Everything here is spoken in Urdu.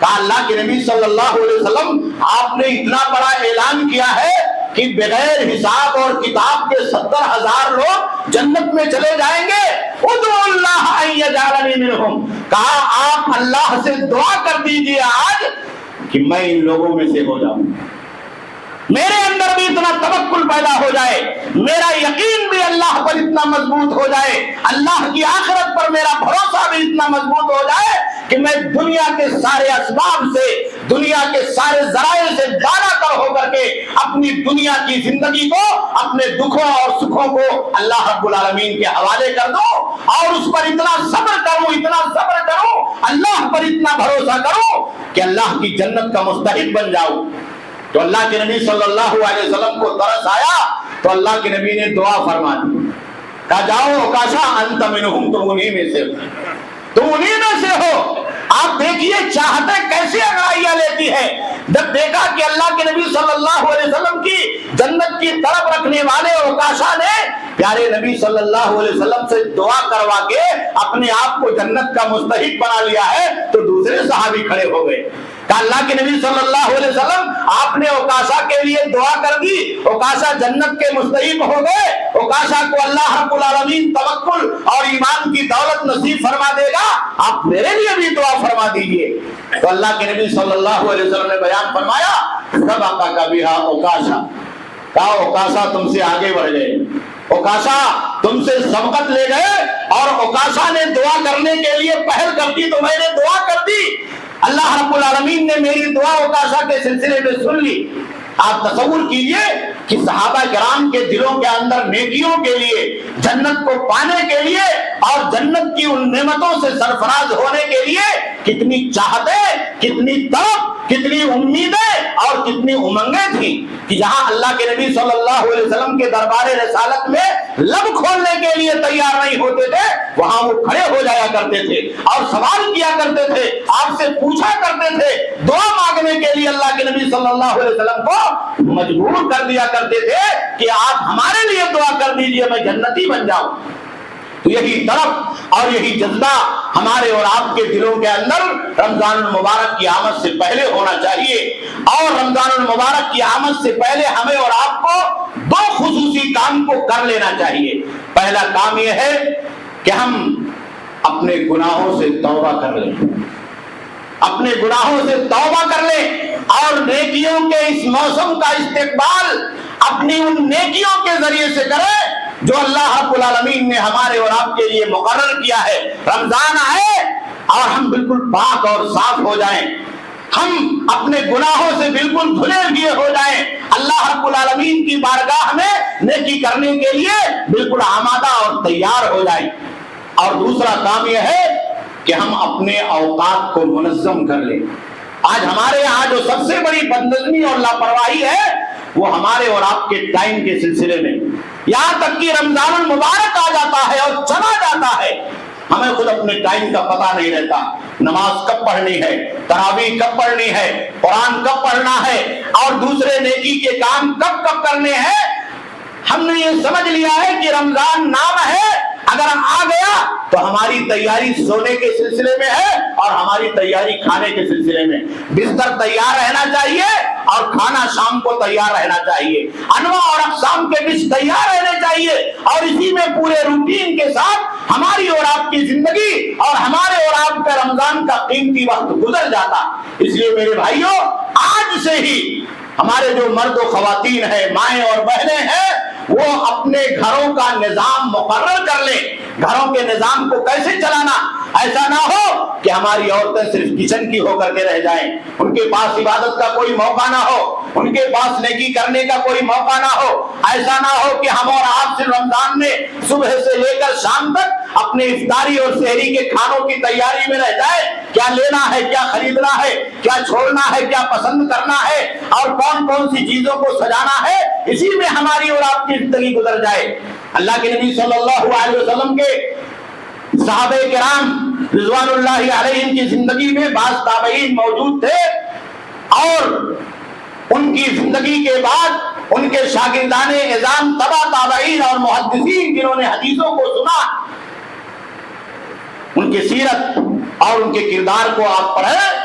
کہا اللہ کے نبی صلی اللہ علیہ وسلم آپ نے اتنا بڑا اعلان کیا ہے کہ بغیر حساب اور کتاب کے 70,000 لوگ جنت میں چلے جائیں گے. ادعوا اللہ ان یجعلنی منہم. کہا آپ اللہ سے دعا کر دیجئے آج کہ میں ان لوگوں میں سے ہو جاؤں, میرے اندر بھی اتنا توکل پیدا ہو جائے, میرا یقین بھی اللہ پر اتنا مضبوط ہو جائے, اللہ کی آخرت پر میرا بھروسہ بھی اتنا مضبوط ہو جائے کہ میں دنیا کے سارے اسباب سے, دنیا کے سارے ذرائع سے بالا تر ہو کر کے اپنی دنیا کی زندگی کو, اپنے دکھوں اور سکھوں کو اللہ رب العالمین کے حوالے کر دوں اور اس پر اتنا صبر کروں, اتنا صبر کروں, اللہ پر اتنا بھروسہ کروں کہ اللہ کی جنت کا مستحق بن جاؤں. تو اللہ کے نبی صلی اللہ علیہ وسلم کو ترس آیا تو اللہ کے نبی نے دعا فرما دی, کہا جاؤ عکاشہ انت منہم, تم انہی میں سے ہو, تم انہی میں سے ہو. آپ دیکھیے چاہتے کیسے انگڑائیاں لیتی ہے. جب دیکھا کہ اللہ کے نبی صلی اللہ علیہ وسلم کی جنت کی طرف رکھنے والے عکاشہ نے پیارے نبی صلی اللہ علیہ وسلم سے دعا کروا کے اپنے آپ کو جنت کا مستحق بنا لیا ہے, تو دوسرے صحابی کھڑے ہو گئے. کہ اللہ کے نبی صلی اللہ علیہ وسلم آپ نے عکاشہ کے لیے دعا کر دی, عکاشہ جنت کے مستحق ہو گئے, عکاشہ کو اللہ رب العالمین توکل اور ایمان کی دولت نصیب فرما دے گا, آپ میرے لیے بھی دعا فرما دیجئے. تو اللہ کے نبی صلی اللہ علیہ وسلم نے بیان فرمایا سبقک بہا عکاشہ. کہا عکاشہ تم سے آگے بڑھ گئے, عکاشہ تم سے سبقت لے گئے, اور عکاشہ نے دعا کرنے کے لیے پہل کر دی تو میں نے دعا کر دی. اللہ رب العالمین نے میری دعا عکاشہ کے سلسلے میں سن لی. آپ تصور کیجئے کہ صحابہ کرام کے دلوں کے اندر نیکیوں کے لیے, جنت کو پانے کے لیے اور جنت کی ان نعمتوں سے سرفراز ہونے کے لیے کتنی چاہتیں, کتنی طلب, کتنی امیدیں اور کتنی امنگیں تھیں کہ جہاں اللہ کے نبی صلی اللہ علیہ وسلم کے دربار رسالت میں لب کھولنے کے لیے تیار نہیں ہوتے تھے, وہاں وہ کھڑے ہو جایا کرتے تھے اور سوال کیا کرتے تھے, آپ سے پوچھا کرتے تھے, دعا مانگنے کے لیے اللہ کے نبی صلی اللہ علیہ وسلم کو مجبور کر دیا کرتے تھے کہ آپ ہمارے لیے دعا کر دیجئے میں جنتی بن جاؤں. تو یہی طرف اور یہی جذبہ ہمارے اور آپ کے دلوں کے اندر رمضان المبارک کی آمد سے پہلے ہونا چاہیے, اور رمضان المبارک کی آمد سے پہلے ہمیں اور آپ کو دو خصوصی کام کو کر لینا چاہیے. پہلا کام یہ ہے کہ ہم اپنے گناہوں سے توبہ کر لیں, اپنے گناہوں سے توبہ کر لیں اور نیکیوں کے اس موسم کا استقبال اپنی ان نیکیوں کے ذریعے سے کریں جو اللہ رب العالمین نے ہمارے اور آپ کے لیے مقرر کیا ہے. رمضان آئے اور ہم بالکل پاک اور صاف ہو جائیں, ہم اپنے گناہوں سے بالکل دھلے ہوئے ہو جائیں, اللہ رب العالمین کی بارگاہ میں نیکی کرنے کے لیے بالکل آمادہ اور تیار ہو جائیں. اور دوسرا کام یہ ہے کہ ہم اپنے اوقات کو منظم کر لیں. آج ہمارے یہاں جو سب سے بڑی بدنظمی اور لاپرواہی ہے وہ ہمارے اور آپ کے ٹائم کے سلسلے میں, یہاں تک کہ رمضان المبارک آ جاتا ہے اور چلا جاتا ہے, ہمیں خود اپنے ٹائم کا پتہ نہیں رہتا. نماز کب پڑھنی ہے, تراویح کب پڑھنی ہے, قرآن کب پڑھنا ہے, اور دوسرے نیکی کے کام کب کب کرنے ہیں. ہم نے یہ سمجھ لیا ہے کہ رمضان نام ہے, اگر آ گیا تو ہماری تیاری سونے کے سلسلے میں ہے اور ہماری تیاری کھانے کے سلسلے میں. بستر تیار رہنا چاہیے اور کھانا شام کو تیار رہنا چاہیے, انواع اور اقسام کے ڈش تیار رہنے چاہیے, اور اسی میں پورے روٹین کے ساتھ ہماری اور آپ کی زندگی اور ہمارے اور آپ کا رمضان کا قیمتی وقت گزر جاتا. اس لیے میرے بھائیوں, آج سے ہی ہمارے جو مرد و خواتین ہیں, مائیں اور بہنیں ہیں, وہ اپنے گھروں کا نظام مقرر کر لیں. گھروں کے نظام کو کیسے چلانا, ایسا نہ ہو کہ ہماری عورتیں صرف کچن کی ہو کر کے رہ جائیں, ان کے پاس عبادت کا کوئی موقع نہ ہو, ان کے پاس نیکی کرنے کا کوئی موقع نہ ہو. ایسا نہ ہو کہ ہم اور آپ سے رمضان میں صبح سے لے کر شام تک اپنے افطاری اور سحری کے کھانوں کی تیاری میں رہ جائے, کیا لینا ہے, کیا خریدنا ہے, کیا چھوڑنا ہے, کیا پسند کرنا ہے, اور کون کون سی چیزوں کو سجانا ہے, اسی میں ہماری اور آپ کی زندگی گزر جائے. اللہ کے نبی صلی اللہ علیہ وسلم کے صحابہ کرام رضوان اللہ علیہم کی زندگی میں بعض تابعین موجود تھے, اور ان کی زندگی کے بعد ان کے شاگردان اعظام تبع تابعین اور محدثین جنہوں نے حدیثوں کو سنا, ان کی سیرت اور ان کے کردار کو آپ پڑھیں